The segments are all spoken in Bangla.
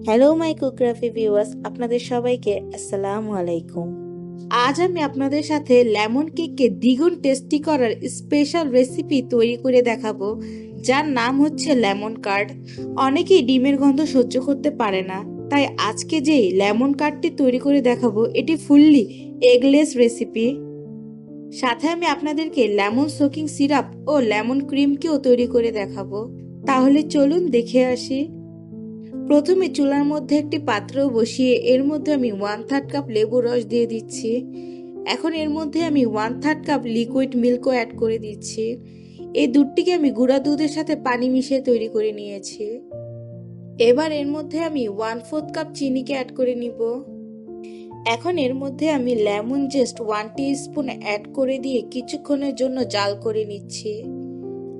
হ্যালো মাই কুকরাফি ভিউয়ার্স, আপনাদের সবাইকে আসসালামু আলাইকুম। আজ আমি আপনাদের সাথে লেমন কেককে দ্বিগুণ টেস্টি করার স্পেশাল রেসিপি তৈরি করে দেখাবো, যার নাম হচ্ছে লেমন কার্ড। অনেকেই ডিমের গন্ধ সহ্য করতে পারে না, তাই আজকে যেই লেমন কার্ডটি তৈরি করে দেখাবো এটি ফুললি এগলেস রেসিপি। সাথে আমি আপনাদেরকে লেমন সোকিং সিরাপ ও লেমন ক্রিমকেও তৈরি করে দেখাবো। তাহলে চলুন দেখে আসি। প্রথমে চুলার মধ্যে একটি পাত্র বসিয়ে এর মধ্যে আমি 1/3 কাপ লেবুর রস দিয়ে দিচ্ছি। এখন এর মধ্যে আমি 1/3 কাপ লিকুইড মিল্কও অ্যাড করে দিচ্ছি। এই দুধটিকে আমি গুঁড়া দুধের সাথে পানি মিশিয়ে তৈরি করে নিয়েছি। এবার এর মধ্যে আমি 1/4 কাপ চিনিকে অ্যাড করে নিব। এখন এর মধ্যে আমি লেমন জেস্ট 1 টিস্পুন অ্যাড করে দিয়ে কিছুক্ষণের জন্য জাল করে নিচ্ছি।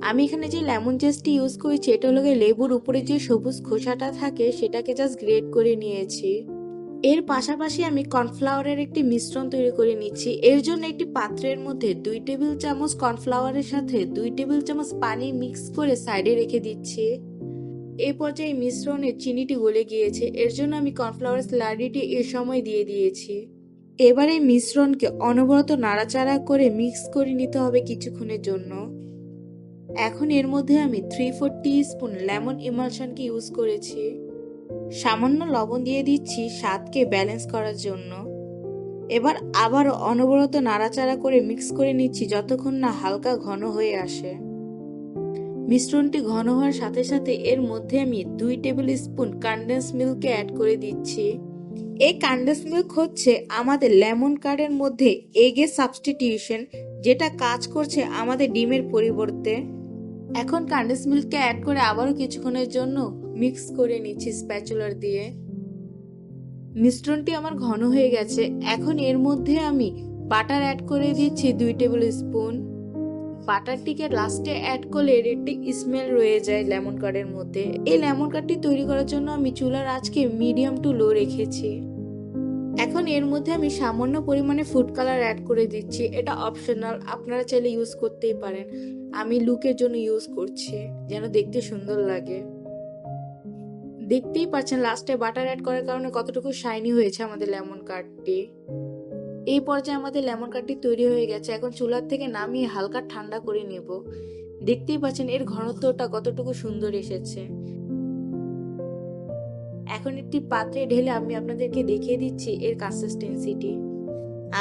আমি এখানে যে লেমন জেসটি ইউজ করেছি এটা হলো লেবুর উপরে যে সবুজ খোসাটা থাকে সেটাকে জাস্ট গ্রেট করে নিয়েছি। এর পাশাপাশি আমি কর্নফ্লাওয়ারের একটি মিশ্রণ তৈরি করে নিচ্ছি। এর জন্য একটি পাত্রের মধ্যে 2 টেবিল চামচ কর্নফ্লাওয়ারের সাথে 2 টেবিল চামচ পানি মিক্স করে সাইডে রেখে দিচ্ছি। এই পর্যায়ে মিশ্রণে চিনিটি গলে গিয়েছে, এর জন্য আমি কর্নফ্লাওয়ার স্লারিটি এর সময় দিয়ে দিয়েছি। এবার এই মিশ্রণকে অনবরত নাড়াচাড়া করে মিক্স করে নিতে হবে কিছুক্ষণের জন্য। এখন এর মধ্যে আমি 3/4 টিস্পুন লেমন ইমালশনকে ইউজ করেছি। সামান্য লবণ দিয়ে দিচ্ছি স্বাদকে ব্যালেন্স করার জন্য। এবার আবারও অনবরত নাড়াচাড়া করে মিক্স করে নিচ্ছি যতক্ষণ না হালকা ঘন হয়ে আসে। মিশ্রণটি ঘন হওয়ার সাথে সাথে এর মধ্যে আমি 2 টেবিল স্পুন কনডেন্স মিল্ককে অ্যাড করে দিচ্ছি। এই কনডেন্স মিল্ক হচ্ছে আমাদের লেমন কার্ডের মধ্যে এগের সাবস্টিটিউশন, যেটা কাজ করছে আমাদের ডিমের পরিবর্তে। এখন কনডেন্স মিল্ককে অ্যাড করে আবারও কিছুক্ষণের জন্য মিক্স করে নিচ্ছি স্প্যাচুলার দিয়ে। মিশ্রণটি আমার ঘন হয়ে গেছে। এখন এর মধ্যে আমি বাটার অ্যাড করে দিচ্ছি 2 টেবিল স্পুন। বাটারটিকে লাস্টে অ্যাড করলে এর একটি স্মেল রয়ে যায় লেমন কার্ডের মধ্যে। এই লেমন কার্ডটি তৈরি করার জন্য আমি চুলার আঁচকে মিডিয়াম টু লো রেখেছি। এখন এর মধ্যে আমি সামান্য পরিমাণে ফুড কালার অ্যাড করে দিচ্ছি। এটা অপশনাল, আপনারা চাইলে ইউজ করতেই পারেন। আমি লুকের জন্য ইউজ করছি, যেন দেখতে সুন্দর লাগে। দেখতেই পাচ্ছেন লাস্টে বাটার অ্যাড করার কারণে কতটুকু শাইনি হয়েছে আমাদের লেমন কার্ডটি। এই পর্যায়ে আমাদের লেমন কার্ডটি তৈরি হয়ে গেছে। এখন চুলার থেকে নামিয়ে হালকা ঠান্ডা করে নেব। দেখতেই পাচ্ছেন এর ঘনত্বটা কতটুকু সুন্দর এসেছে। এখন একটি পাত্রে ঢেলে আমি আপনাদেরকে দেখিয়ে দিচ্ছি এর কনসিস্টেন্সিটি।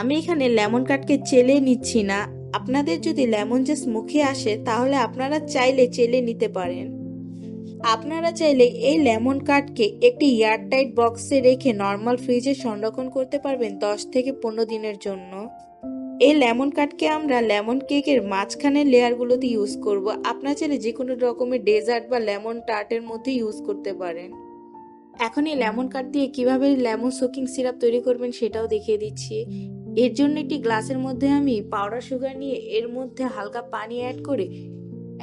আমি এখানে লেমন কার্ডকে চেলে নিচ্ছি না। আপনাদের যদি লেমন জেস মুখে আসে তাহলে আপনারা চাইলে চেলে নিতে পারেন। আপনারা চাইলে এই লেমন কার্ডকে একটি এয়ারটাইট বক্সে রেখে নর্মাল ফ্রিজে সংরক্ষণ করতে পারবেন 10 থেকে 15 দিনের জন্য। এই লেমন কার্ডকে আমরা লেমন কেকের মাঝখানের লেয়ারগুলোতে ইউজ করব। আপনারা চাইলে যে কোনো রকমের ডেজার্ট বা লেমন টার্টের মধ্যে ইউজ করতে পারেন। এখন এই লেমন কার্ড দিয়ে কিভাবে লেমন সোকিং সিরাপ তৈরি করবেন সেটাও দেখিয়ে দিচ্ছি। এর জন্য একটি গ্লাসের মধ্যে আমি পাউডার সুগার নিয়ে এর মধ্যে হালকা পানি অ্যাড করে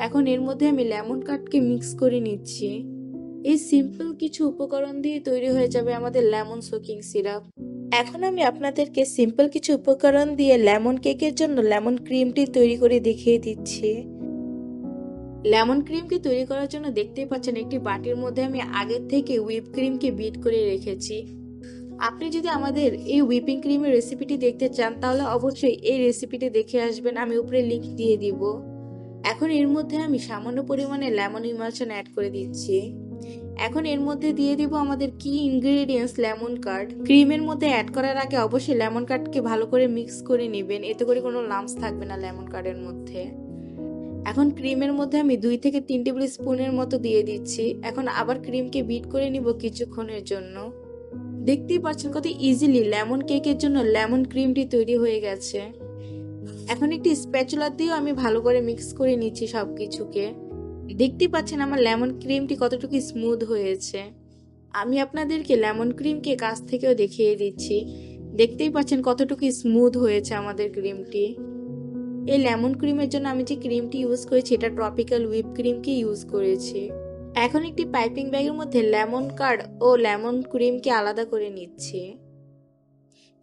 এখন এর মধ্যে আমি লেমন কার্ডকে মিক্স করে নিচ্ছি। এই সিম্পল কিছু উপকরণ দিয়ে তৈরি হয়ে যাবে আমাদের লেমন সোকিং সিরাপ। এখন আমি আপনাদেরকে সিম্পল কিছু উপকরণ দিয়ে লেমন কেকের জন্য লেমন ক্রিমটি তৈরি করে দেখিয়ে দিচ্ছি। লেমন ক্রিমকে তৈরি করার জন্য দেখতেই পাচ্ছেন একটি বাটির মধ্যে আমি আগের থেকে হুইপ ক্রিমকে বিট করে রেখেছি। আপনি যদি আমাদের এই হুইপিং ক্রিমের রেসিপিটি দেখতে চান তাহলে অবশ্যই এই রেসিপিটি দেখে আসবেন, আমি উপরে লিংক দিয়ে দিব। এখন এর মধ্যে আমি সামান্য পরিমাণে লেমন ইমালশন অ্যাড করে দিচ্ছি। এখন এর মধ্যে দিয়ে দিব আমাদের কি ইনগ্রেডিয়েন্টস লেমন কার্ড। ক্রিমের মধ্যে অ্যাড করার আগে অবশ্যই লেমন কার্ডকে ভালো করে মিক্স করে নেবেন, এতে করে কোনো লাম্পস থাকবে না লেমন কার্ডের মধ্যে। এখন ক্রিমের মধ্যে আমি 2 থেকে 3 টেবিল স্পুনের মতো দিয়ে দিচ্ছি। এখন আবার ক্রিমকে বিট করে নিব কিছুক্ষণের জন্য। দেখতেই পাচ্ছেন কত ইজিলি লেমন কেকের জন্য লেমন ক্রিমটি তৈরি হয়ে গেছে। এখন একটি স্প্যাচুলা দিয়েও আমি ভালো করে মিক্স করে নিচ্ছি সবকিছুকে। দেখতেই পাচ্ছেন আমার লেমন ক্রিমটি কতটুকু স্মুথ হয়েছে। আমি আপনাদেরকে লেমন ক্রিমকে কাছ থেকেও দেখিয়ে দিচ্ছি। দেখতেই পাচ্ছেন কতটুকু স্মুথ হয়েছে আমাদের ক্রিমটি। এই লেমন ক্রিমের জন্য আমি যে ক্রিমটি ইউজ করেছি এটা ট্রপিক্যাল হুইপ ক্রিমকে ইউজ করেছি। এখন একটি পাইপিং ব্যাগের মধ্যে লেমন কার্ড ও লেমন ক্রিমকে আলাদা করে নিচ্ছি।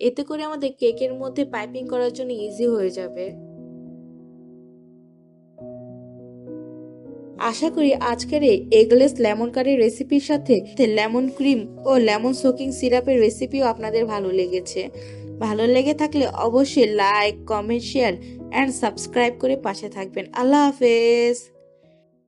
এতে করে আমাদের কেকের মধ্যে পাইপিং করার জন্য ইজি হয়ে যাবে। আশা করি আজকের এই এগলেস লেমন কারির রেসিপির সাথে লেমন ক্রিম ও লেমন সোকিং সিরাপের রেসিপিও আপনাদের ভালো লেগেছে। ভালো লেগে থাকলে অবশ্যই like, comment, share and subscribe করে পাশে থাকবেন। আল্লাহ হাফেজ।